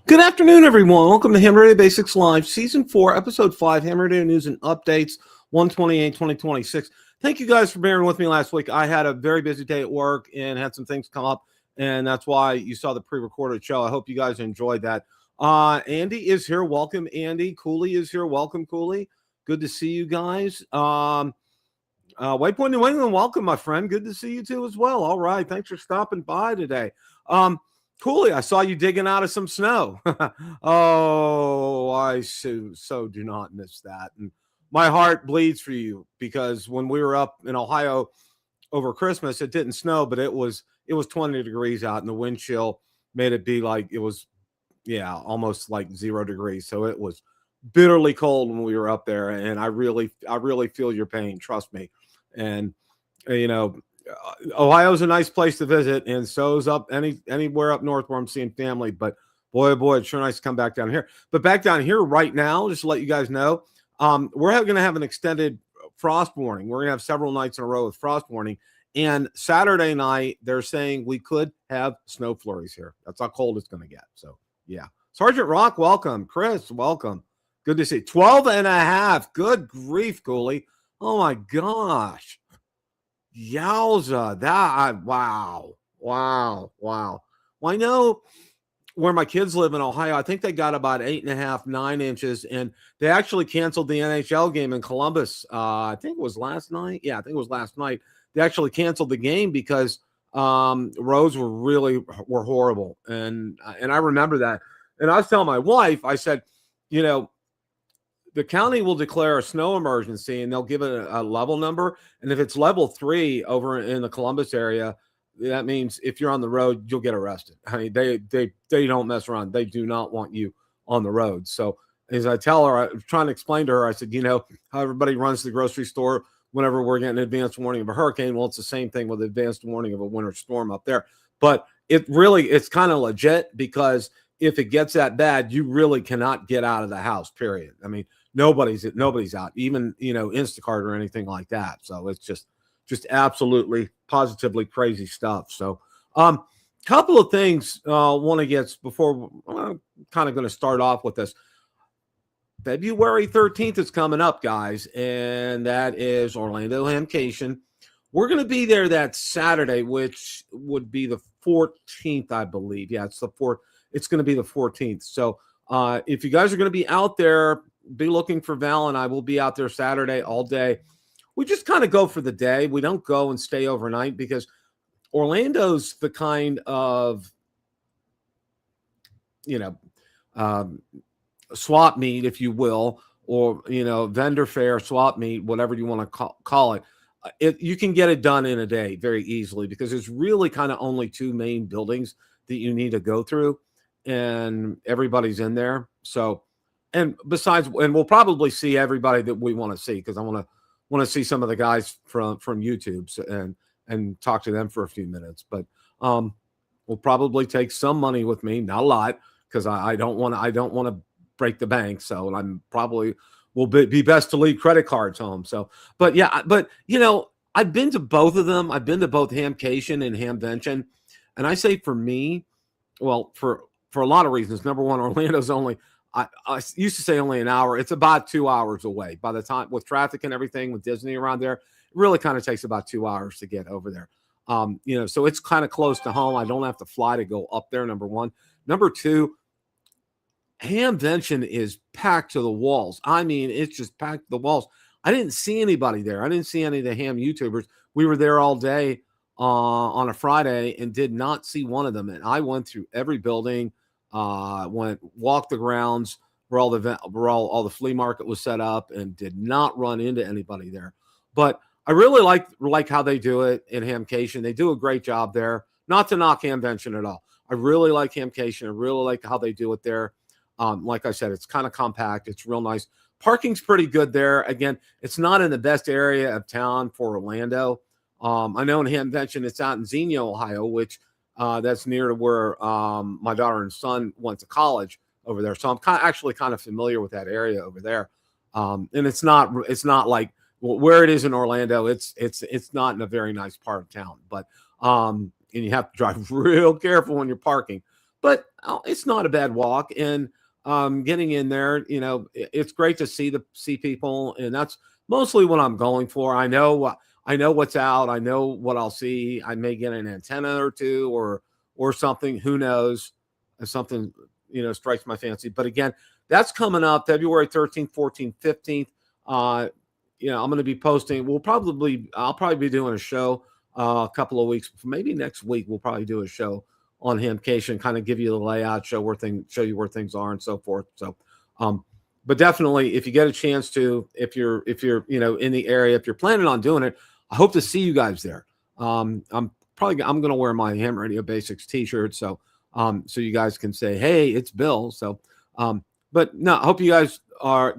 Good afternoon, everyone. Welcome to Ham Radio Basics Live, Season 4, Episode 5, Ham Radio News and Updates, 1/28/2026. Thank you guys for bearing with me last week. I had a very busy day at work and had some things come up, and that's why you saw the pre-recorded show. I hope you guys enjoyed that. Andy is here. Welcome, Andy. Cooley is here. Welcome, Cooley. Good to see you guys. Waypoint New England, welcome, my friend. Good to see you too as well. All right. Thanks for stopping by today. Cooley, I saw you digging out of some snow. Oh, I so do not miss that. And my heart bleeds for you because when we were up in Ohio over Christmas, it didn't snow, but it was 20 degrees out, and the wind chill made it be like it was, almost like 0 degrees. So it was bitterly cold when we were up there, and I really feel your pain. Trust me. And Ohio's a nice place to visit, and so's up anywhere up north where I'm seeing family. But boy, oh boy, it's sure nice to come back down here. But back down here right now, just to let you guys know, we're going to have an extended frost warning. We're going to have several nights in a row with frost warning. And Saturday night, they're saying we could have snow flurries here. That's how cold it's going to get. So, yeah. Sergeant Rock, welcome. Chris, welcome. Good to see you. 12 and a half. Good grief, Cooley. Oh, my gosh. Yowza, wow. Well, I know where my kids live in Ohio, I think they got about 8.5, 9 inches, and they actually canceled the NHL game in Columbus. I think it was last night. Yeah, I think it was last night. They actually canceled the game because roads were horrible, and I remember that. And I was telling my wife, I said, the county will declare a snow emergency, and they'll give it a level number. And if it's level 3 over in the Columbus area, that means if you're on the road, you'll get arrested. I mean, they don't mess around. They do not want you on the road. So as I tell her, I'm trying to explain to her, I said, how everybody runs the grocery store whenever we're getting an advanced warning of a hurricane. Well, it's the same thing with advanced warning of a winter storm up there. But it's kind of legit, because if it gets that bad, you really cannot get out of the house, period. I mean, nobody's out, even Instacart or anything like that. So it's just absolutely positively crazy stuff. So couple of things want to get before I'm kind of going to start off with this. February 13th is coming up, guys, and that is Orlando Hamcation. We're going to be there that Saturday, which would be the 14th, I believe. Yeah, it's going to be the 14th. So if you guys are going to be out there, be looking for Val, and I will be out there Saturday all day. We just kind of go for the day. We don't go and stay overnight, because Orlando's the kind of, swap meet, if you will, or, vendor fair, swap meet, whatever you want to call it. You can get it done in a day very easily, because there's really kind of only 2 main buildings that you need to go through, and everybody's in there. So, and besides, and we'll probably see everybody that we want to see, because I want to see some of the guys from YouTube and talk to them for a few minutes. But we'll probably take some money with me, not a lot, because I don't want to break the bank. So I'm probably will be best to leave credit cards home. So, but I've been to both of them. I've been to both Hamcation and Hamvention, and I say for me, well, for a lot of reasons. Number one, Orlando's only. I used to say only an hour. It's about 2 hours away. By the time, with traffic and everything, with Disney around there, it really kind of takes about 2 hours to get over there. So it's kind of close to home. I don't have to fly to go up there, number one. Number two, Hamvention is packed to the walls. I mean, it's just packed to the walls. I didn't see anybody there. I didn't see any of the ham YouTubers. We were there all day on a Friday and did not see one of them. And I went through every building, walked the grounds where all the flea market was set up, and did not run into anybody there. But I really like how they do it in Hamcation. They do a great job there. Not to knock Hamvention at all. I really like Hamcation. I really like how they do it there. Like I said, it's kind of compact. It's real nice. Parking's pretty good there. Again, it's not in the best area of town for Orlando. I know in Hamvention it's out in Xenia, Ohio, which that's near to where my daughter and son went to college over there. So I'm actually kind of familiar with that area over there. And it's not like where it is in Orlando. It's not in a very nice part of town, but and you have to drive real careful when you're parking. But it's not a bad walk, and getting in there, it's great to see people, and that's mostly what I'm going for. I know what's out. I know what I'll see. I may get an antenna or two or something. Who knows? If something strikes my fancy. But again, that's coming up February 13th, 14th, 15th. I'm going to be posting. I'll probably be doing a show a couple of weeks, maybe next week. We'll probably do a show on Hamcation, kind of give you the layout, show you where things are and so forth. So, but definitely if you get a chance to, if you're in the area, if you're planning on doing it, I hope to see you guys there. I'm going to wear my Ham Radio Basics t-shirt. So you guys can say, hey, it's Bill. So, but no, I hope you guys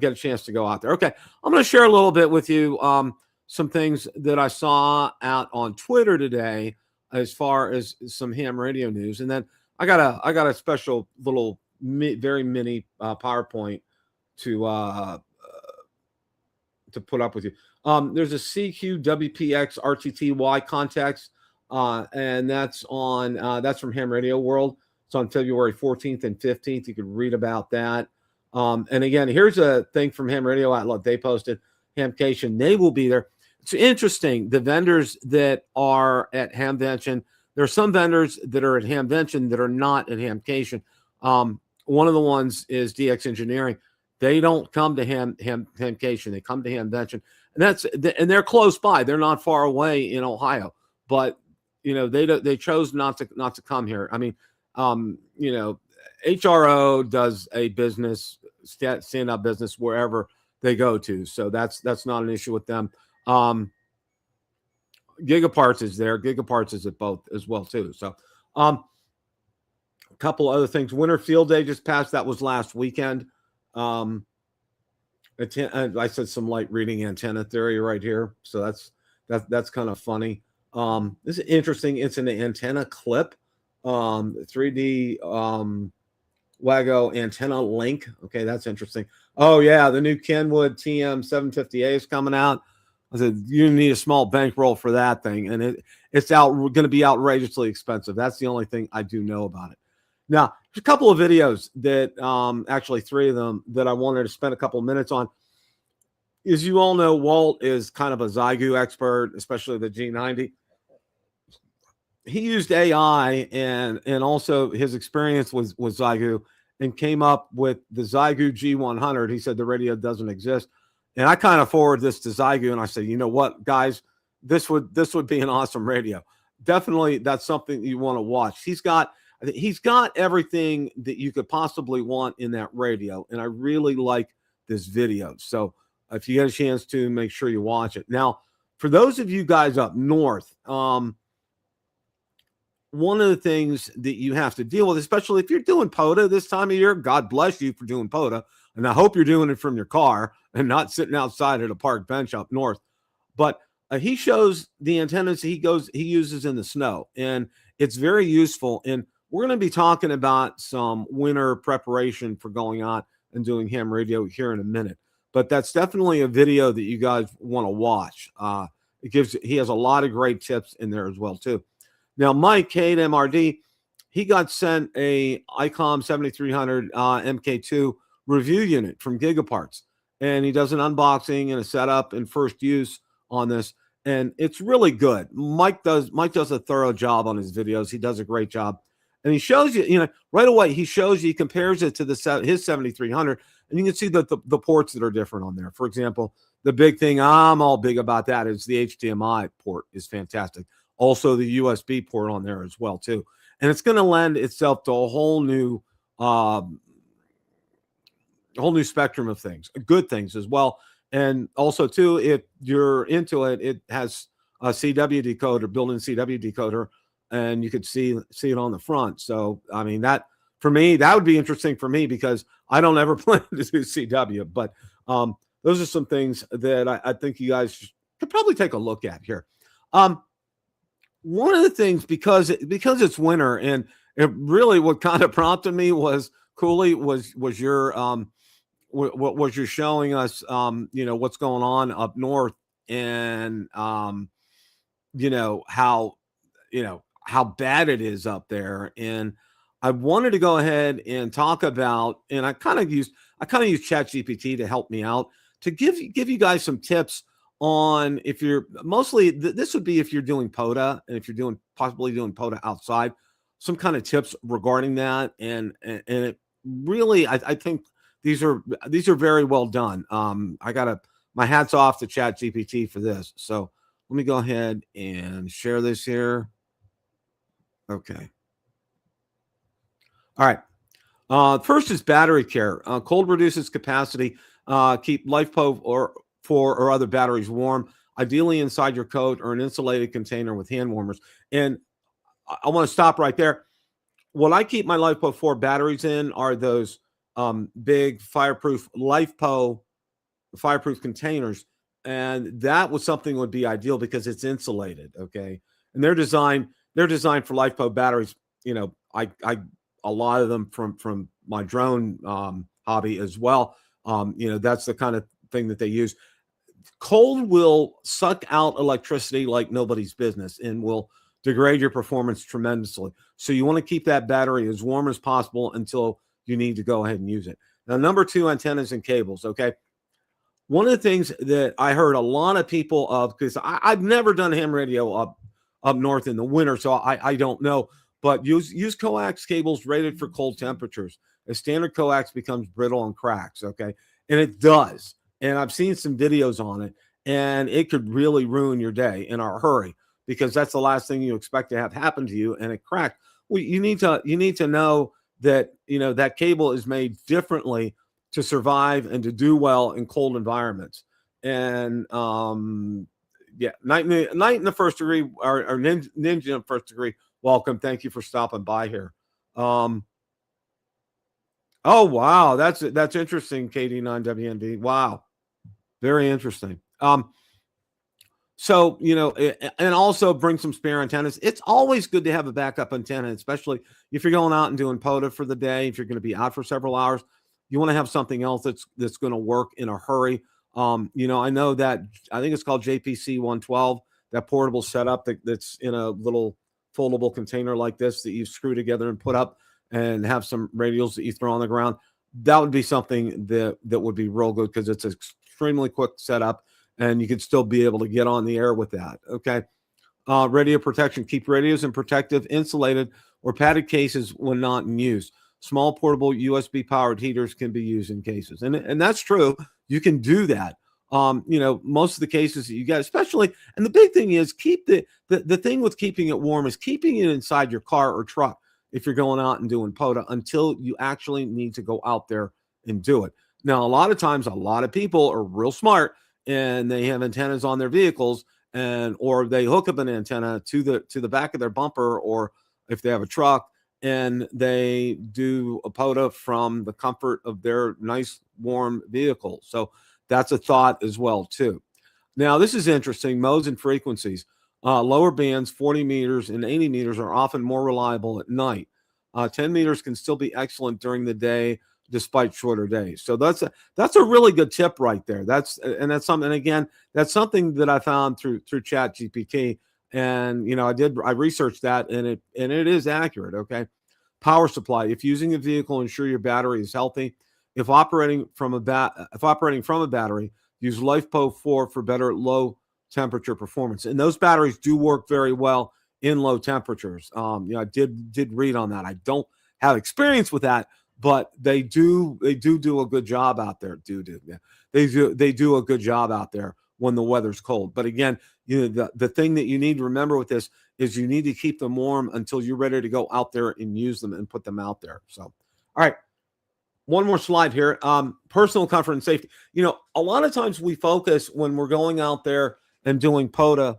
get a chance to go out there. Okay. I'm going to share a little bit with you, some things that I saw out on Twitter today as far as some ham radio news. And then I got a special little very mini PowerPoint to put up with you. There's a CQ WPX RTTY context, and that's from Ham Radio World. It's on February 14th and 15th. You can read about that. And again, here's a thing from Ham Radio Outlet. They posted Hamcation. They will be there. It's interesting. The vendors that are at Hamvention, there are some vendors that are at Hamvention that are not at Hamcation. One of the ones is DX Engineering. They don't come to Hamcation. They come to Hamvention, and they're close by. They're not far away in Ohio, but they chose not to come here. I mean, HRO does a business stand-up business wherever they go to, so that's not an issue with them. Gigaparts is there. Gigaparts is at both as well too. So, a couple other things. Winter Field Day just passed. That was last weekend. I said some light reading antenna theory right here. So that's kind of funny. This is interesting. It's an antenna clip. 3D Wago antenna link. Okay, that's interesting. Oh yeah, the new Kenwood TM750A is coming out. I said you need a small bankroll for that thing, and it's going to be outrageously expensive. That's the only thing I do know about it. Now, there's a couple of videos that, actually 3 of them, that I wanted to spend a couple of minutes on. As you all know, Walt is kind of a Xiegu expert, especially the G90. He used AI and also his experience with Xiegu, and came up with the Xiegu G100. He said the radio doesn't exist. And I kind of forwarded this to Xiegu, and I said, you know what, guys, this would be an awesome radio. Definitely, that's something you want to watch. He's got everything that you could possibly want in that radio, and I really like this video. So if you get a chance to, make sure you watch it. Now, for those of you guys up north, one of the things that you have to deal with, especially if you're doing POTA this time of year, God bless you for doing POTA, and I hope you're doing it from your car and not sitting outside at a park bench up north. But he shows the antennas he uses in the snow, and it's very useful. And we're going to be talking about some winter preparation for going on and doing ham radio here in a minute. But that's definitely a video that you guys want to watch. He has a lot of great tips in there as well too. Now, Mike K at MRD, he got sent a ICOM 7300 MK2 review unit from Gigaparts, and he does an unboxing and a setup and first use on this, and it's really good. Mike does a thorough job on his videos. He does a great job, and he shows you, right away. He shows you, he compares it to his 7300, and you can see that the ports that are different on there. For example, the big thing I'm all big about that is the HDMI port is fantastic. Also, the USB port on there as well too, and it's going to lend itself to a whole new spectrum of things, good things as well. And also too, if you're into it, it has a CW decoder, built-in CW decoder and you could see it on the front. So I mean, that for me, that would be interesting for me because I don't ever plan to do CW. But those are some things that I think you guys could probably take a look at here. One of the things, because it's winter, and it really, what kind of prompted me was, Cooley, was your what was you're showing us, what's going on up north, and how bad it is up there. And I wanted to go ahead and talk about, and I kind of used ChatGPT to help me out, to give you guys some tips on, if you're mostly, this would be if you're doing POTA, and if you're possibly doing POTA outside, some kind of tips regarding that. And it really, I think these are very well done. I got my hats off to ChatGPT for this. So let me go ahead and share this here. Okay. All right. First is battery care. Cold reduces capacity. Keep LifePo or other batteries warm, ideally inside your coat or an insulated container with hand warmers. And I want to stop right there. What I keep my LifePo 4 batteries in are those big fireproof LifePo fireproof containers. And that was something that would be ideal because it's insulated. Okay. And they're designed for LifePo batteries. I a lot of them from my drone hobby as well. That's the kind of thing that they use. Cold will suck out electricity like nobody's business and will degrade your performance tremendously. So you want to keep that battery as warm as possible until you need to go ahead and use it. Now, number 2, antennas and cables. Okay. One of the things that I heard a lot of people of, because I've never done ham radio up north in the winter, so I don't know, but use coax cables rated for cold temperatures. As standard coax becomes brittle and cracks. Okay. And it does. And I've seen some videos on it, and it could really ruin your day in a hurry, because that's the last thing you expect to have happen to you, and it cracked. Well, you need to know that, that cable is made differently to survive and to do well in cold environments. And night in the first degree, or ninja in the first degree. Welcome. Thank you for stopping by here. Oh wow, that's interesting. KD9WND. Wow. Very interesting. So, and also bring some spare antennas. It's always good to have a backup antenna, especially if you're going out and doing POTA for the day. If you're going to be out for several hours, you want to have something else that's going to work in a hurry. I know that, I think it's called JPC 112, that portable setup that's in a little foldable container like this that you screw together and put up, and have some radials that you throw on the ground. That would be something that would be real good, because it's extremely quick setup, and you could still be able to get on the air with that. Okay. Radio protection. Keep radios in protective, insulated, or padded cases when not in use. Small portable USB powered heaters can be used in cases. And that's true. You can do that. Most of the cases that you get, especially, and the big thing is, keep the thing with keeping it warm is keeping it inside your car or truck if you're going out and doing POTA, until you actually need to go out there and do it. Now, a lot of times, a lot of people are real smart, and they have antennas on their vehicles, or they hook up an antenna to the back of their bumper, or if they have a truck, and they do a POTA from the comfort of their nice warm vehicle. So that's a thought as well too. Now, this is interesting. Modes and frequencies. Lower bands, 40 meters and 80 meters, are often more reliable at night. 10 meters can still be excellent during the day, despite shorter days. So that's a really good tip right there. That's something. And again, that's something that I found through ChatGPT. And I researched that, and it is accurate. Okay. Power supply. If using a vehicle, ensure your battery is healthy. If operating from a battery, use LifePo 4 for better low temperature performance. And those batteries do work very well in low temperatures. I did read on that. I don't have experience with that, but they do a good job out there. They do a good job out there when the weather's cold. But again, the thing that you need to remember with this is you need to keep them warm until you're ready to go out there and use them and put them out there. So, all right. One more slide here. Personal comfort and safety. A lot of times we focus when we're going out there and doing POTA,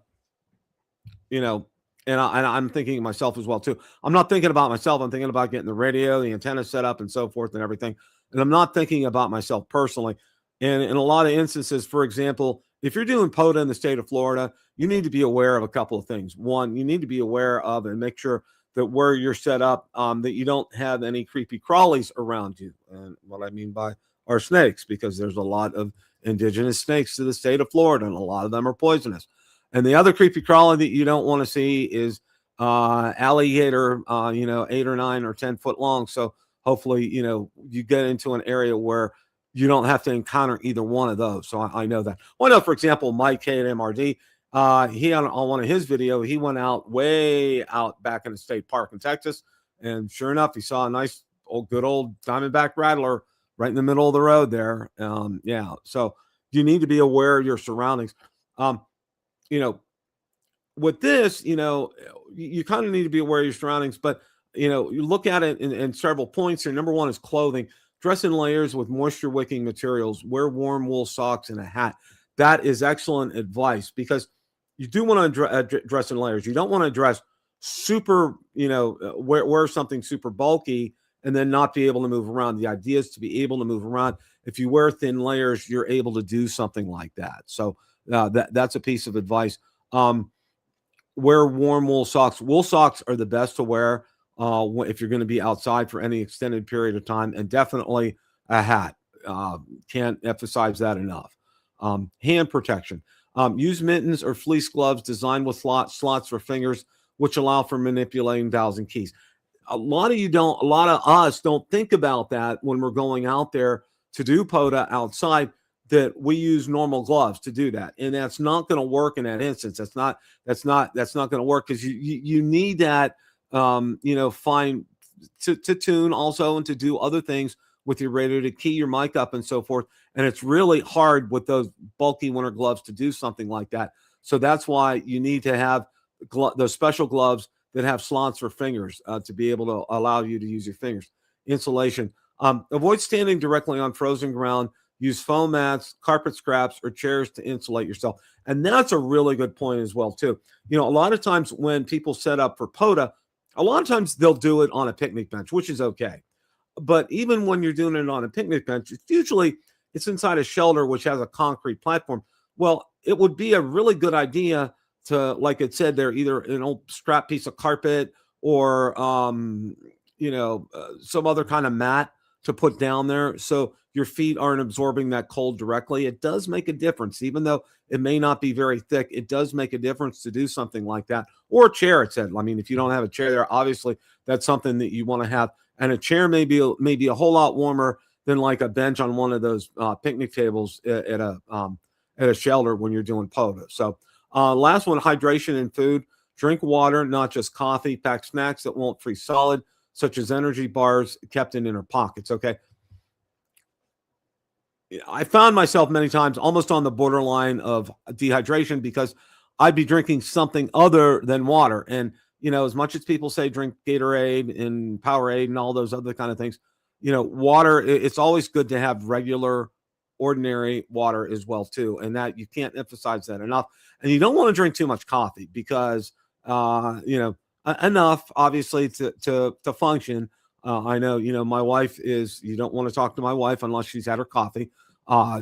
and I'm thinking of myself as well too. I'm not thinking about myself. I'm thinking about getting the radio, the antenna set up, and so forth and everything. And I'm not thinking about myself personally. And in a lot of instances, for example, if you're doing POTA in the state of Florida, you need to be aware of a couple of things. One, you need to be aware of and make sure that where you're set up, that you don't have any creepy crawlies around you. And what I mean by are snakes, because there's a lot of indigenous snakes to the state of Florida, and a lot of them are poisonous. And the other creepy crawly that you don't want to see is alligator, 8 or 9 or 10 foot long. So hopefully, you get into an area where you don't have to encounter either one of those. So I know that. Well, I know, for example, Mike K at MRD, he on one of his videos, he went out way out back in the state park in Texas. And sure enough, he saw a nice good old diamondback rattler right in the middle of the road there. So you need to be aware of your surroundings. With this, you kind of need to be aware of your surroundings, but, you look at it in several points here. Number one is clothing. Dress in layers with moisture wicking materials. Wear warm wool socks and a hat. That is excellent advice, because you do want to dress in layers. You don't want to dress super, wear something super bulky and then not be able to move around. The idea is to be able to move around. If you wear thin layers, you're able to do something like that. So that's a piece of advice. Wear warm wool socks. Wool socks are the best to wear if you're going to be outside for any extended period of time, and definitely a hat. Can't emphasize that enough. Hand protection. Use mittens or fleece gloves designed with slots for fingers, which allow for manipulating dials and keys. A lot of us don't think about that when we're going out there to do POTA outside, that we use normal gloves to do that. And that's not going to work in that instance. That's not going to work, because you need that, fine to tune also, and to do other things with your radio, to key your mic up and so forth. And it's really hard with those bulky winter gloves to do something like that. So that's why you need to have those special gloves that have slots for fingers to be able to allow you to use your fingers. Insulation. Avoid standing directly on frozen ground. Use foam mats, carpet scraps, or chairs to insulate yourself. And that's a really good point as well, too. A lot of times when people set up for POTA, a lot of times they'll do it on a picnic bench, which is okay. But even when you're doing it on a picnic bench, it's inside a shelter which has a concrete platform. Well, it would be a really good idea to, like it said there, either an old scrap piece of carpet or, some other kind of mat to put down there, so your feet aren't absorbing that cold directly. It does make a difference, even though it may not be very thick. It does make a difference to do something like that. Or a chair, it said. I mean, if you don't have a chair there, obviously that's something that you want to have. And a chair may be a whole lot warmer than like a bench on one of those picnic tables at a shelter when you're doing POTA. So last one, hydration and food. Drink water, not just coffee. Pack snacks that won't freeze solid, such as energy bars kept in inner pockets. Okay. I found myself many times almost on the borderline of dehydration, because I'd be drinking something other than water. And, as much as people say drink Gatorade and Powerade and all those other kind of things, water, it's always good to have regular, ordinary water as well, too. And that you can't emphasize that enough. And you don't want to drink too much coffee, because, enough, obviously, to function. I know, my wife you don't want to talk to my wife unless she's had her coffee.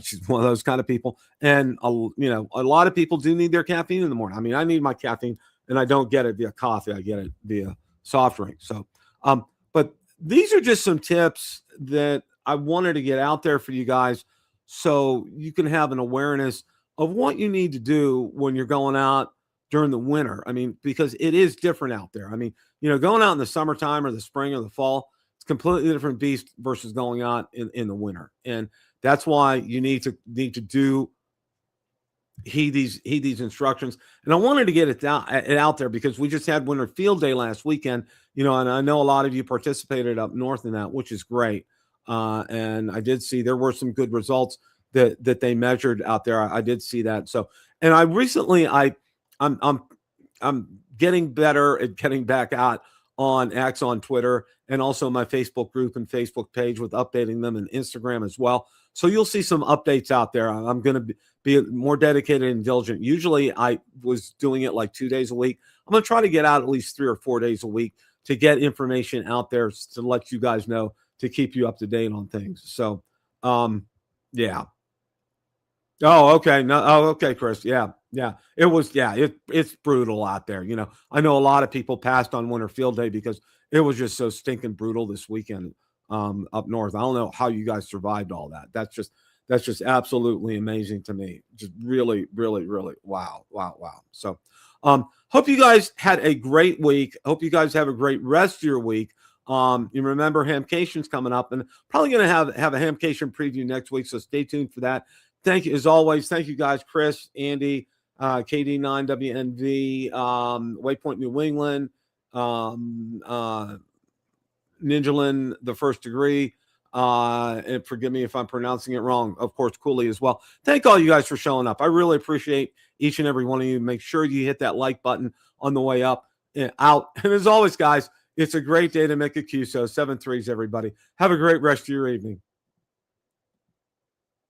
She's one of those kind of people. And, a lot of people do need their caffeine in the morning. I mean, I need my caffeine, and I don't get it via coffee. I get it via soft drink. So, but these are just some tips that I wanted to get out there for you guys, so you can have an awareness of what you need to do when you're going out during the winter. I mean, because it is different out there. I mean, going out in the summertime or the spring or the fall, it's completely different beast versus going out in the winter. And that's why you need to heed these instructions. And I wanted to get it out there, because we just had Winter Field Day last weekend, and I know a lot of you participated up north in that, which is great. And I did see there were some good results that they measured out there. I did see that. So, and I recently, I'm getting better at getting back out on X on Twitter, and also my Facebook group and Facebook page, with updating them, and Instagram as well. So you'll see some updates out there. I'm going to be more dedicated and diligent. Usually I was doing it like 2 days a week. I'm going to try to get out at least 3 or 4 days a week to get information out there to let you guys know, to keep you up to date on things. So, yeah. Oh, okay. No, oh, okay, Chris. Yeah. It was, it's brutal out there. You know, I know a lot of people passed on Winter Field Day because it was just so stinking brutal this weekend up north. I don't know how you guys survived all that. That's just absolutely amazing to me. Just really, really, really wow. So hope you guys had a great week. Hope you guys have a great rest of your week. You remember Hamcation's coming up, and probably going to have a Hamcation preview next week, so stay tuned for that. Thank you, as always. Thank you guys, Chris, Andy, KD9WNV, Waypoint New England, Ninjalin, the First Degree, and forgive me if I'm pronouncing it wrong. Of course, Cooley as well. Thank all you guys for showing up. I really appreciate each and every one of you. Make sure you hit that like button on the way up and out. And as always, guys, it's a great day to make a QSO. 7 3s, everybody. Have a great rest of your evening.